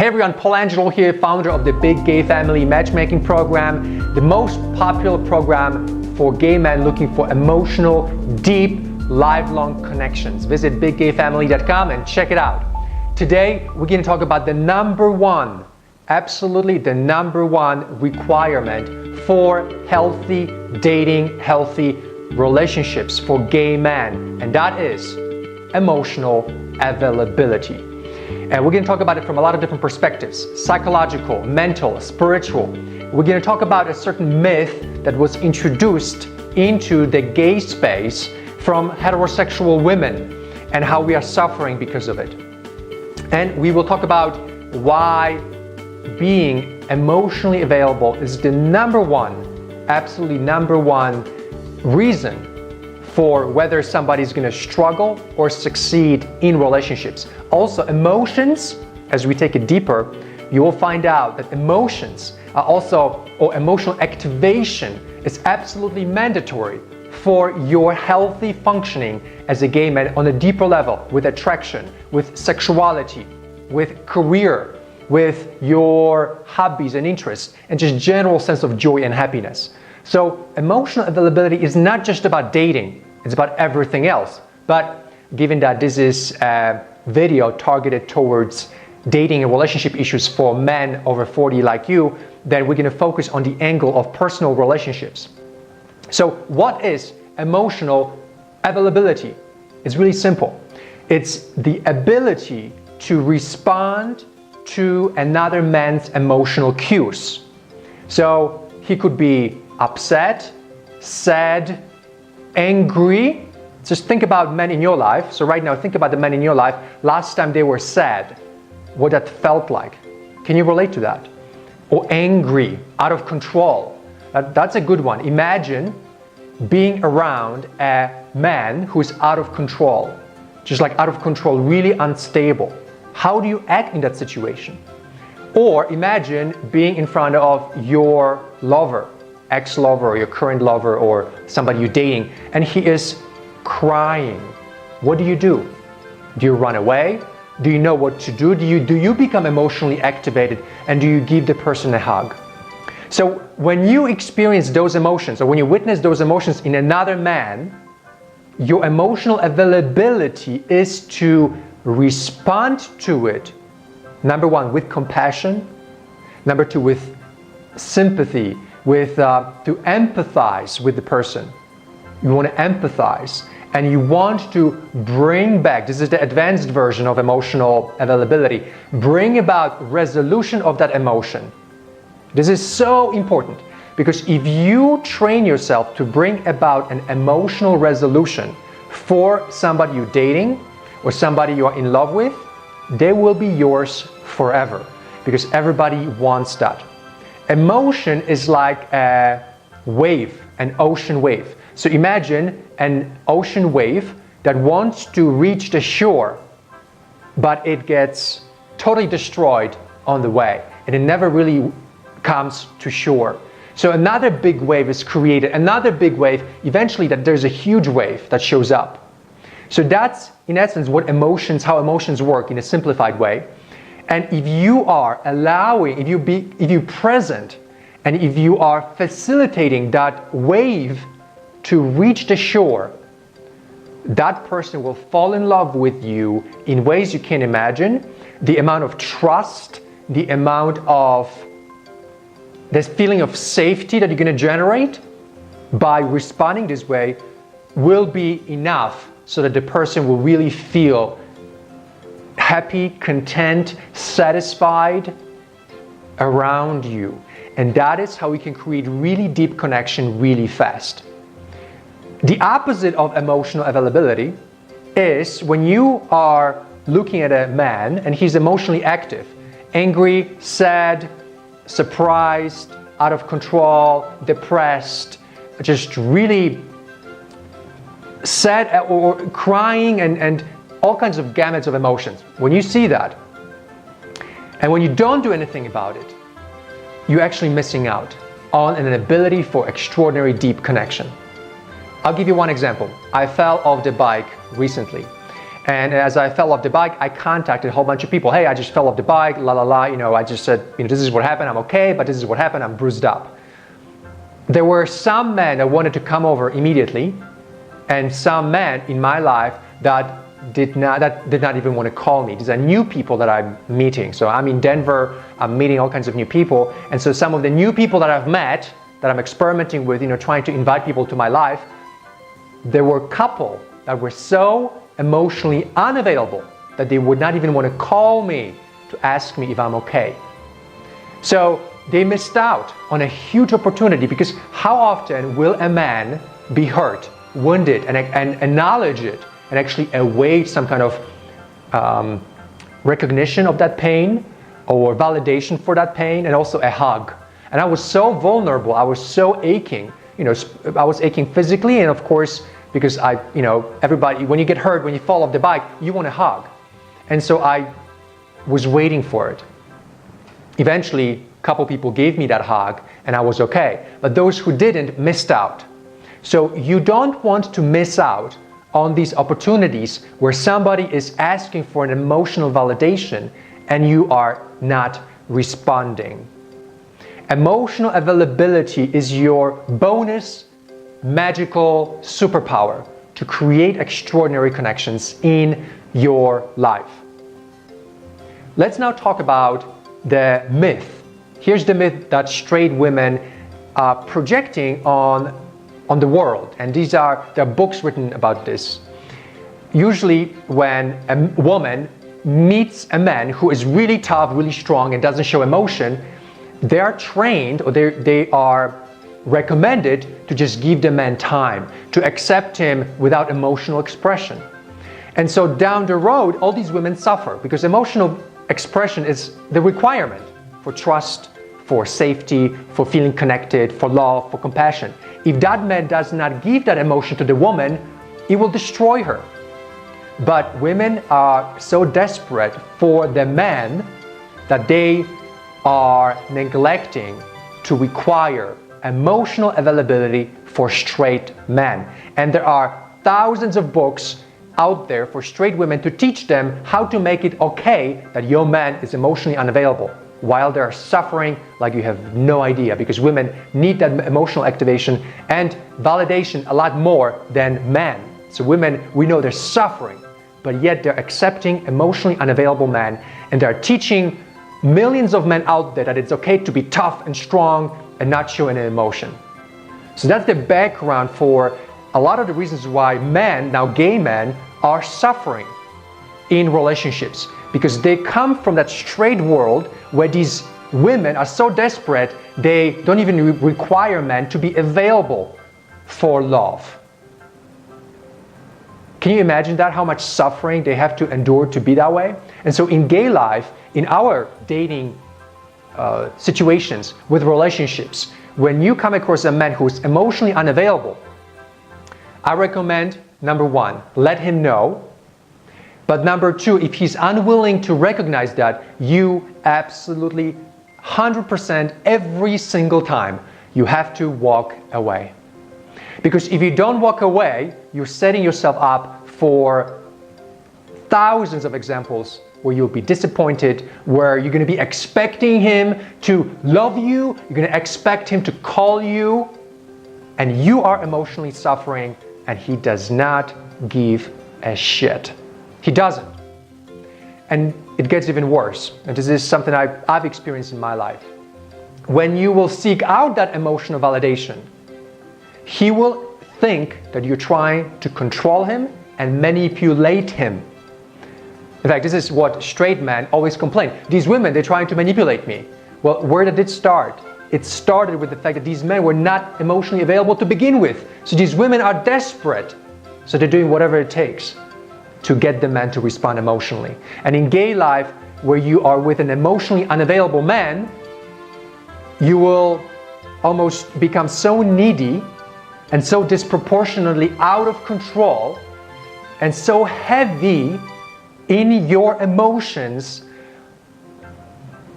everyone, Paul Angelo here, founder of the Big Gay Family Matchmaking Program, the most popular program for gay men looking for emotional, deep, lifelong connections. Visit biggayfamily.com and check it out. Today, we're going to talk about the number one, absolutely the number one requirement for healthy dating, healthy relationships for gay men, and that is emotional availability. And we're going to talk about it from a lot of different perspectives: psychological, mental, spiritual. We're going to talk about a certain myth that was introduced into the gay space from heterosexual women and how we are suffering because of it. And we will talk about why being emotionally available is the number one, absolutely number one reason for whether somebody's going to struggle or succeed in relationships. Also, emotions, as we take it deeper, you will find out that emotions are also, or emotional activation is absolutely mandatory for your healthy functioning as a gay man on a deeper level, with attraction, with sexuality, with career, with your hobbies and interests, and just general sense of joy and happiness. So emotional availability is not just about dating, it's about everything else. But given that this is a video targeted towards dating and relationship issues for men over 40 like you, then we're going to focus on the angle of personal relationships. So what is emotional availability? It's really simple. It's the ability to respond to another man's emotional cues. So he could be upset, sad, angry. Just think about men in your life. So right now, think about the men in your life. Last time they were sad, what that felt like. Can you relate to that? Or angry, out of control. That's a good one. Imagine being around a man who's out of control. Just like out of control, really unstable. How do you act in that situation? Or imagine being in front of your lover, ex-lover, or your current lover, or somebody you're dating, and he is crying. What do? Do you run away? Do you know what to do? Do you become emotionally activated, and do you give the person a hug? So when you experience those emotions, or when you witness those emotions in another man, your emotional availability is to respond to it, number one, with compassion, number two, with sympathy, to empathize with the person. You want to empathize, and you want to bring back, this is the advanced version of emotional availability, bring about resolution of that emotion. This is so important, because if you train yourself to bring about an emotional resolution for somebody you're dating or somebody you are in love with, they will be yours forever, because everybody wants that. Emotion is like a wave, an ocean wave. So imagine an ocean wave that wants to reach the shore, but it gets totally destroyed on the way, and it never really comes to shore. So another big wave is created, another big wave, eventually that there's a huge wave that shows up. So that's, in essence, how emotions work in a simplified way. And if you are allowing, if you're present, and if you are facilitating that wave to reach the shore, that person will fall in love with you in ways you can't imagine. The amount of trust, the amount of this feeling of safety that you're going to generate by responding this way will be enough so that the person will really feel happy, content, satisfied around you. And that is how we can create really deep connection really fast. The opposite of emotional availability is when you are looking at a man and he's emotionally active, angry, sad, surprised, out of control, depressed, just really sad or crying and all kinds of gamuts of emotions. When you see that, and when you don't do anything about it, you're actually missing out on an ability for extraordinary deep connection. I'll give you one example. I fell off the bike recently, And as I fell off the bike, I contacted a whole bunch of people. Hey, I just fell off the bike, la la la. I just said, this is what happened, I'm okay, but this is what happened, I'm bruised up. There were some men that wanted to come over immediately, and some men in my life that did not even want to call me. These are new people that I'm meeting. So I'm in Denver, I'm meeting all kinds of new people. And so some of the new people that I've met, that I'm experimenting with, trying to invite people to my life, there were a couple that were so emotionally unavailable that they would not even want to call me to ask me if I'm okay. So they missed out on a huge opportunity, because how often will a man be hurt, wounded, and acknowledge it, and actually await some kind of recognition of that pain or validation for that pain, and also a hug. And I was so vulnerable, I was so aching, I was aching physically, and of course, because everybody, when you get hurt, when you fall off the bike, you want a hug. And so I was waiting for it. Eventually, a couple people gave me that hug, and I was okay. But those who didn't missed out. So you don't want to miss out on these opportunities where somebody is asking for an emotional validation and you are not responding. Emotional availability is your bonus magical superpower to create extraordinary connections in your life. Let's now talk about the myth. Here's the myth that straight women are projecting on the world, and there are books written about this. Usually when a woman meets a man who is really tough, really strong, and doesn't show emotion, they are trained, or they are recommended to just give the man time, to accept him without emotional expression. And so down the road, all these women suffer, because emotional expression is the requirement for trust, for safety, for feeling connected, for love, for compassion. If that man does not give that emotion to the woman, it will destroy her. But women are so desperate for the man that they are neglecting to require emotional availability for straight men. And there are thousands of books out there for straight women to teach them how to make it okay that your man is emotionally unavailable, while they're suffering like you have no idea, because women need that emotional activation and validation a lot more than men. So women, we know they're suffering, but yet they're accepting emotionally unavailable men, and they're teaching millions of men out there that it's okay to be tough and strong and not show any emotion. So that's the background for a lot of the reasons why men, now gay men, are suffering in relationships, because they come from that straight world where these women are so desperate they don't even require men to be available for love. Can you imagine that, how much suffering they have to endure to be that way? And so in gay life, in our dating situations with relationships, when you come across a man who's emotionally unavailable, I recommend, number one, let him know. But number two, if he's unwilling to recognize that, you absolutely 100% every single time, you have to walk away. Because if you don't walk away, you're setting yourself up for thousands of examples where you'll be disappointed, where you're going to be expecting him to love you, you're going to expect him to call you, and you are emotionally suffering, and he does not give a shit. He doesn't. And it gets even worse. And this is something I've experienced in my life. When you will seek out that emotional validation, he will think that you're trying to control him and manipulate him. In fact, this is what straight men always complain. These women, they're trying to manipulate me. Well, where did it start? It started with the fact that these men were not emotionally available to begin with. So these women are desperate. So they're doing whatever it takes to get the man to respond emotionally. And in gay life, where you are with an emotionally unavailable man, you will almost become so needy and so disproportionately out of control and so heavy in your emotions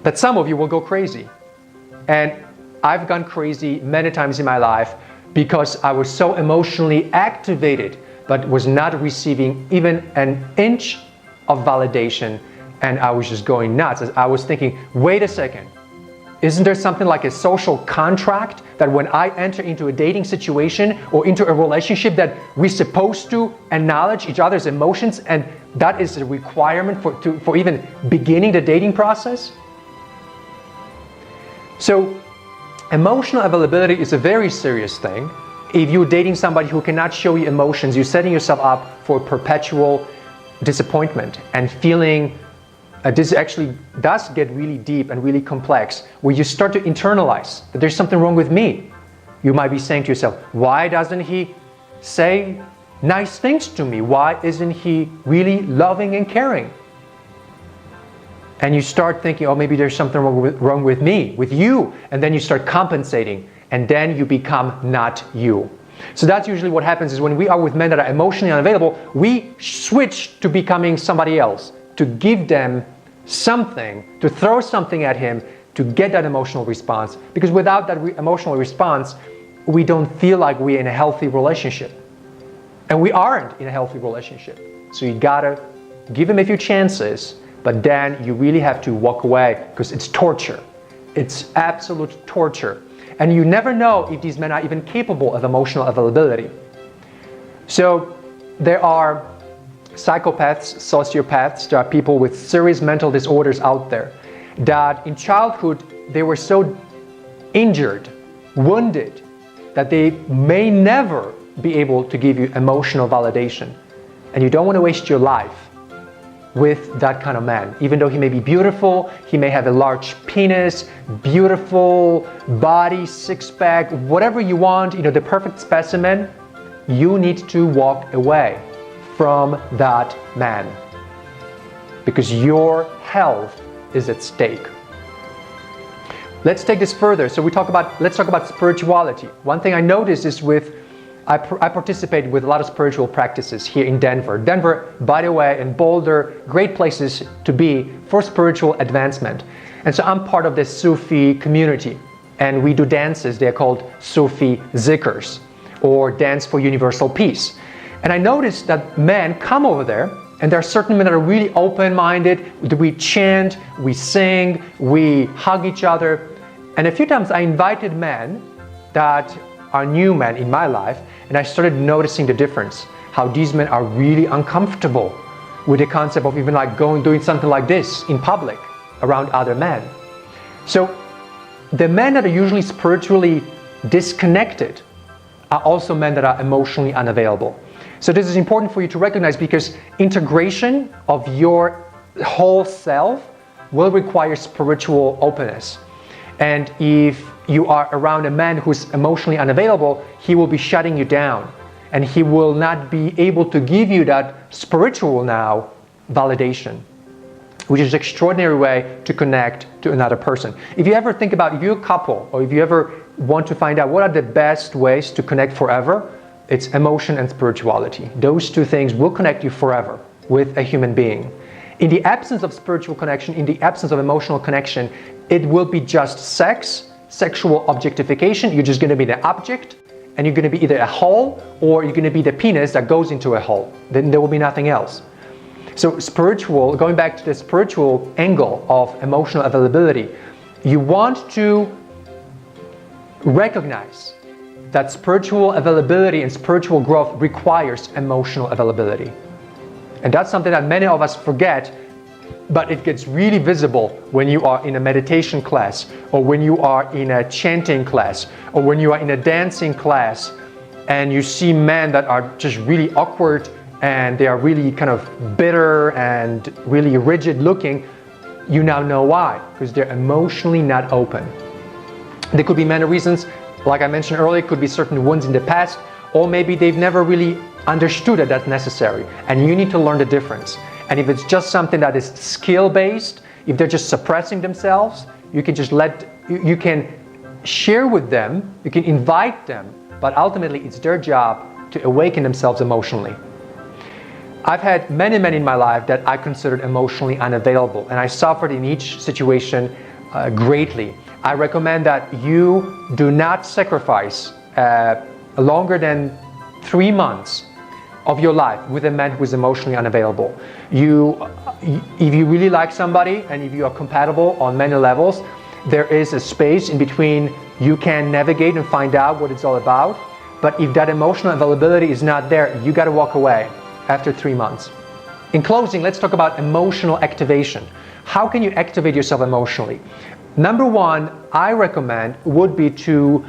that some of you will go crazy. And I've gone crazy many times in my life because I was so emotionally activated but was not receiving even an inch of validation, and I was just going nuts. I was thinking, wait a second, isn't there something like a social contract that when I enter into a dating situation or into a relationship that we're supposed to acknowledge each other's emotions, and that is a requirement for even beginning the dating process? So emotional availability is a very serious thing. If you're dating somebody who cannot show you emotions, you're setting yourself up for perpetual disappointment and feeling. This actually does get really deep and really complex, where you start to internalize that there's something wrong with me. You might be saying to yourself, why doesn't he say nice things to me? Why isn't he really loving and caring? And you start thinking, oh, maybe there's something wrong with me, with you. And then you start compensating, and then you become not you. So that's usually what happens, is when we are with men that are emotionally unavailable, we switch to becoming somebody else, to give them something, to throw something at him to get that emotional response. Because without that emotional response, we don't feel like we're in a healthy relationship. And we aren't in a healthy relationship. So you gotta give him a few chances, but then you really have to walk away, because it's torture. It's absolute torture. And you never know if these men are even capable of emotional availability. So there are psychopaths, sociopaths, there are people with serious mental disorders out there that in childhood they were so injured, wounded, that they may never be able to give you emotional validation. And you don't want to waste your life with that kind of man. Even though he may be beautiful, he may have a large penis, beautiful body, six-pack, whatever you want, the perfect specimen, you need to walk away from that man, because your health is at stake. Let's take this further. So let's talk about spirituality. One thing I noticed is I participate with a lot of spiritual practices here in Denver. Denver, by the way, and Boulder, great places to be for spiritual advancement. And so I'm part of this Sufi community, and we do dances. They're called Sufi zikrs, or Dance for Universal Peace. And I noticed that men come over there, and there are certain men that are really open-minded. We chant, we sing, we hug each other. And a few times I invited men that are new men in my life, and I started noticing the difference, how these men are really uncomfortable with the concept of even like doing something like this in public around other men. So the men that are usually spiritually disconnected are also men that are emotionally unavailable. So this is important for you to recognize, because integration of your whole self will require spiritual openness. And if you are around a man who's emotionally unavailable, he will be shutting you down, and he will not be able to give you that spiritual validation, which is an extraordinary way to connect to another person. If you ever think about, if you're a couple, or if you ever want to find out what are the best ways to connect forever, it's emotion and spirituality. Those two things will connect you forever with a human being. In the absence of spiritual connection, in the absence of emotional connection, it will be just sex, sexual objectification. You're just going to be the object, and you're going to be either a hole, or you're going to be the penis that goes into a hole. Then there will be nothing else. So going back to the spiritual angle of emotional availability, you want to recognize that spiritual availability and spiritual growth requires emotional availability. And that's something that many of us forget, but it gets really visible when you are in a meditation class, or when you are in a chanting class, or when you are in a dancing class, and you see men that are just really awkward, and they are really kind of bitter and really rigid looking. You now know why, because they're emotionally not open. There could be many reasons. Like I mentioned earlier, it could be certain wounds in the past, or maybe they've never really understood that that's necessary, and you need to learn the difference. And if it's just something that is skill-based, if they're just suppressing themselves, you can you can share with them, you can invite them, but ultimately it's their job to awaken themselves emotionally. I've had many men in my life that I considered emotionally unavailable, and I suffered in each situation greatly. I recommend that you do not sacrifice longer than 3 months of your life with a man who is emotionally unavailable. If you really like somebody and if you are compatible on many levels, there is a space in between you can navigate and find out what it's all about. But if that emotional availability is not there, you got to walk away after 3 months. In closing, let's talk about emotional activation. How can you activate yourself emotionally? Number one, I recommend would be to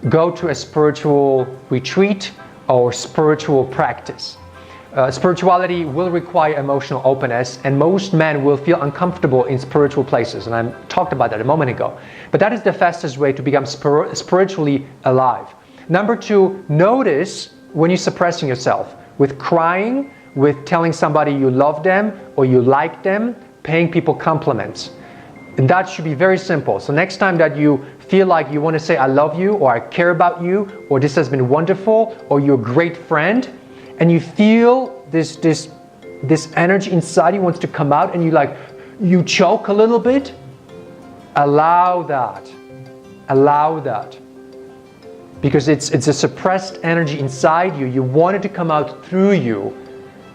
go to a spiritual retreat or spiritual practice. Spirituality will require emotional openness, and most men will feel uncomfortable in spiritual places, and I talked about that a moment ago. But that is the fastest way to become spiritually alive. Number two, notice when you're suppressing yourself with crying, with telling somebody you love them or you like them, paying people compliments. And that should be very simple. So next time that you feel like you want to say I love you, or I care about you, or this has been wonderful, or you're a great friend, and you feel this energy inside you wants to come out, and you choke a little bit, allow that. Because it's a suppressed energy inside you. You want it to come out through you,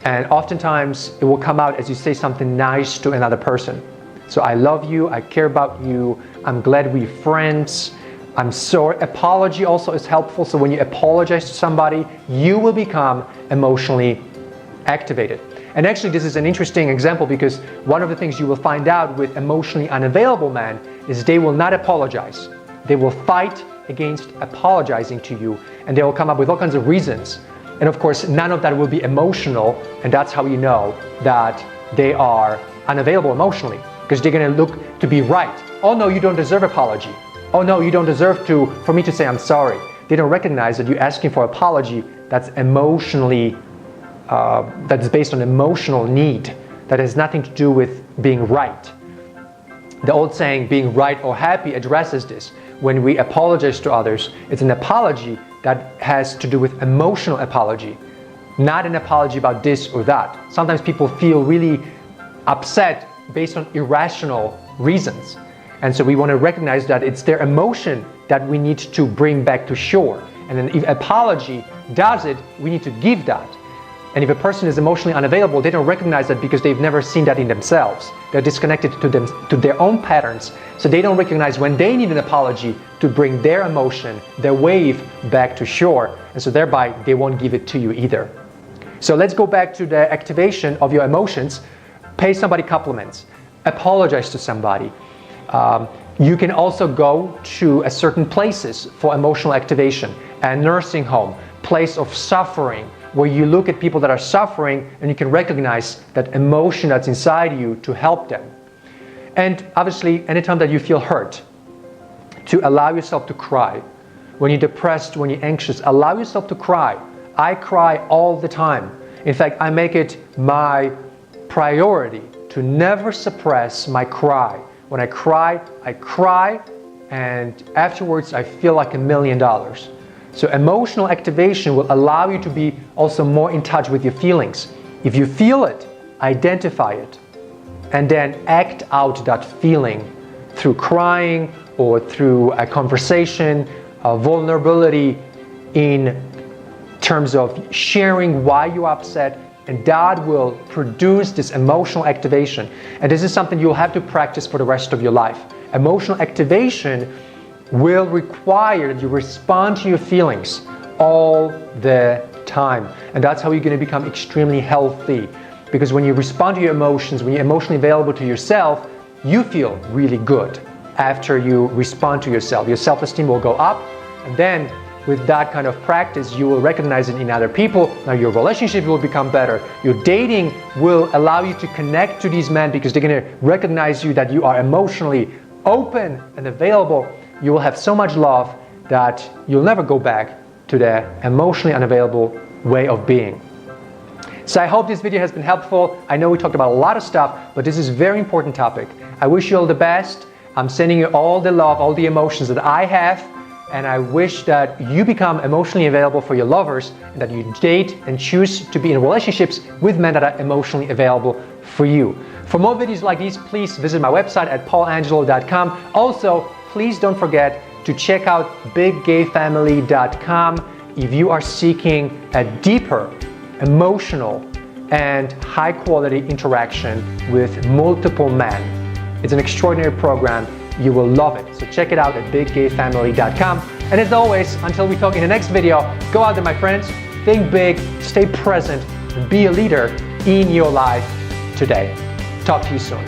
and oftentimes it will come out as you say something nice to another person. So I love you, I care about you, I'm glad we're friends, I'm sorry. Apology also is helpful. So when you apologize to somebody, you will become emotionally activated. And actually this is an interesting example, because one of the things you will find out with emotionally unavailable men is they will not apologize. They will fight against apologizing to you, and they will come up with all kinds of reasons. And of course, none of that will be emotional, and that's how you know that they are unavailable emotionally, because they're going to look to be right. Oh no, you don't deserve apology. Oh no, you don't deserve for me to say I'm sorry. They don't recognize that you're asking for apology that's emotionally, that's based on emotional need, that has nothing to do with being right. The old saying, being right or happy, addresses this. When we apologize to others, it's an apology that has to do with emotional apology, not an apology about this or that. Sometimes people feel really upset based on irrational reasons. And so we want to recognize that it's their emotion that we need to bring back to shore. And then if apology does it, we need to give that. And if a person is emotionally unavailable, they don't recognize that because they've never seen that in themselves. They're disconnected to their own patterns. So they don't recognize when they need an apology to bring their emotion, their wave back to shore. And so thereby, they won't give it to you either. So let's go back to the activation of your emotions. Pay somebody compliments. Apologize to somebody. You can also go to certain places for emotional activation. A nursing home, place of suffering, where you look at people that are suffering and you can recognize that emotion that's inside you to help them. And obviously, anytime that you feel hurt, to allow yourself to cry. When you're depressed, when you're anxious, allow yourself to cry. I cry all the time. In fact, I make it my priority to never suppress my cry. When I cry, and afterwards I feel like $1 million. So emotional activation will allow you to be also more in touch with your feelings. If you feel it, identify it, and then act out that feeling through crying or through a conversation, a vulnerability in terms of sharing why you're upset, and that will produce this emotional activation. And this is something you'll have to practice for the rest of your life. Emotional activation will require that you respond to your feelings all the time. And that's how you're going to become extremely healthy. Because when you respond to your emotions, when you're emotionally available to yourself, you feel really good after you respond to yourself. Your self-esteem will go up, and then with that kind of practice, you will recognize it in other people. Now your relationship will become better. Your dating will allow you to connect to these men because they're going to recognize you that you are emotionally open and available. You will have so much love that you'll never go back to the emotionally unavailable way of being. So I hope this video has been helpful. I know we talked about a lot of stuff, but this is a very important topic. I wish you all the best. I'm sending you all the love, all the emotions that I have, and I wish that you become emotionally available for your lovers, and that you date and choose to be in relationships with men that are emotionally available for you. For more videos like these, please visit my website at paulangelo.com. Also, please don't forget to check out biggayfamily.com if you are seeking a deeper emotional and high quality interaction with multiple men. It's an extraordinary program. You will love it. So check it out at biggayfamily.com. And as always, until we talk in the next video, go out there, my friends, think big, stay present, and be a leader in your life today. Talk to you soon.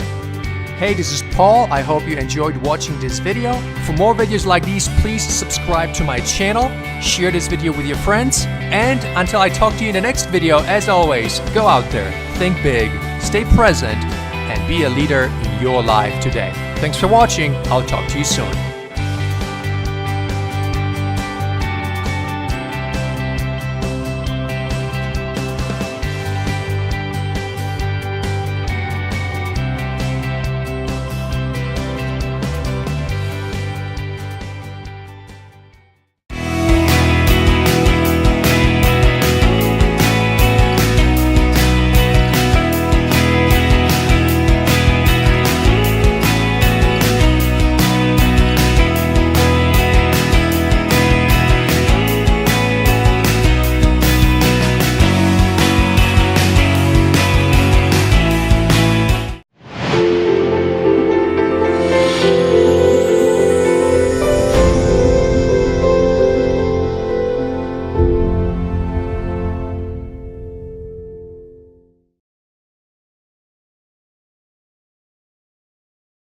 Hey, this is Paul. I hope you enjoyed watching this video. For more videos like these, please subscribe to my channel, share this video with your friends, and until I talk to you in the next video, as always, go out there, think big, stay present, and be a leader in your life today. Thanks for watching. I'll talk to you soon.